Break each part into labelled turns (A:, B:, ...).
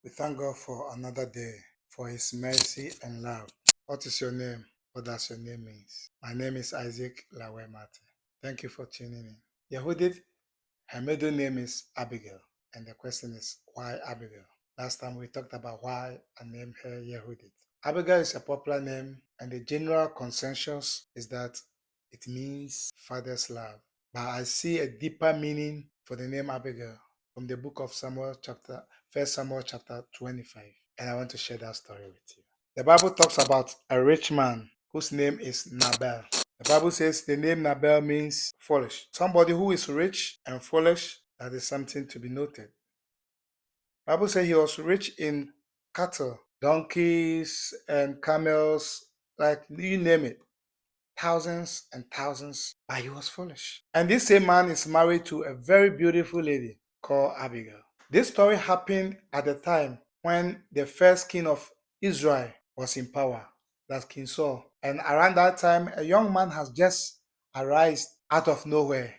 A: We thank God for another day, for His mercy and love. What is your name? What does your name mean? My name is Isaac Lawemate. Thank you for tuning in. Yehudit, her middle name is Abigail. And the question is, why Abigail? Last time we talked about why I named her Yehudit. Abigail is a popular name, and the general consensus is that it means father's love. But I see a deeper meaning for the name Abigail from the book of Samuel, 1 Samuel chapter 25. And I want to share that story with you. The Bible talks about a rich man whose name is Nabal. The Bible says the name Nabal means foolish. Somebody who is rich and foolish, that is something to be noted. The Bible says he was rich in cattle, donkeys, and camels, like you name it. Thousands and thousands, but he was foolish. And this same man is married to a very beautiful lady called Abigail. This story happened at the time when the first king of Israel was in power, that's King Saul. And around that time, a young man has just arisen out of nowhere.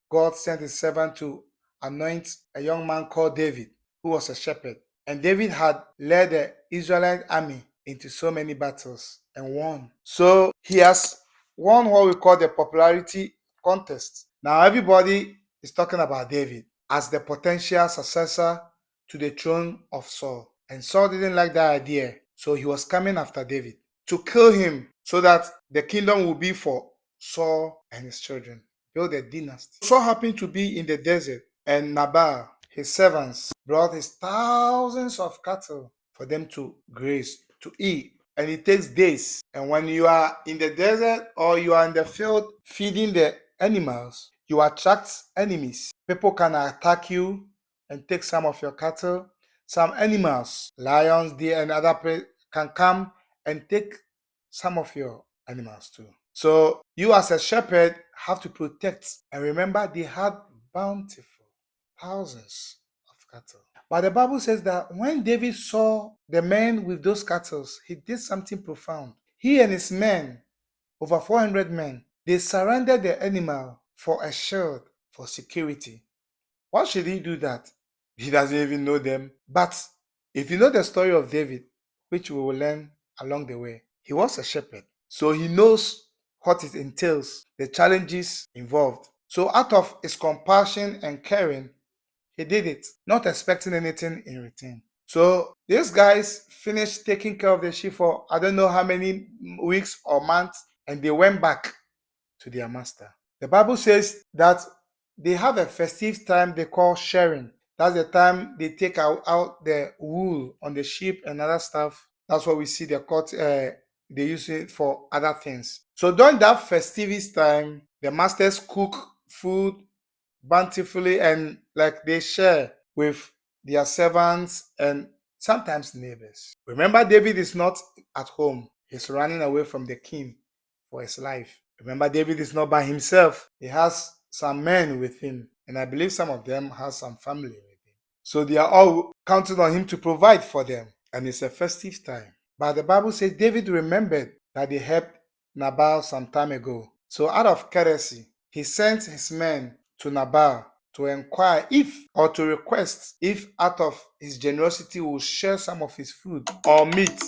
A: God sent his servant to anoint a young man called David, who was a shepherd. And David had led the Israelite army into so many battles and won. So he has won what we call the popularity contest. Now everybody is talking about David as the potential successor to the throne of Saul. And Saul didn't like that idea, so he was coming after David to kill him so that the kingdom will be for Saul and his children. Build a dynasty. Saul happened to be in the desert, and Nabal, his servants, brought his thousands of cattle for them to graze, to eat. And it takes days. And when you are in the desert or you are in the field feeding the animals, you attract enemies. People can attack you and take some of your cattle. Some animals, lions, deer, and other prey can come and take some of your animals too. So you as a shepherd have to protect. And remember, they had bountiful thousands of cattle. But the Bible says that when David saw the men with those cattle, he did something profound. He and his men, over 400 men, they surrendered the animal for a shield, for security. Why should he do that? He doesn't even know them. But if you know the story of David, which we will learn along the way, he was a shepherd. So he knows what it entails, the challenges involved. So out of his compassion and caring, he did it, not expecting anything in return. So these guys finished taking care of the sheep for I don't know how many weeks or months, and they went back to their master. The Bible says that they have a festive time they call shearing. That's the time they take out the wool on the sheep and other stuff. That's what we see the cut. They use it for other things. So during that festivity time, the masters cook food bountifully and like they share with their servants and sometimes neighbors. Remember, David is not at home. He's running away from the king for his life. Remember, David is not by himself. He has some men with him, and I believe some of them has some family with him. So they are all counting on him to provide for them, and it's a festive time. But the Bible says David remembered that they helped Nabal some time ago. So out of courtesy, he sent his men to Nabal to inquire if or to request if out of his generosity will share some of his food or meat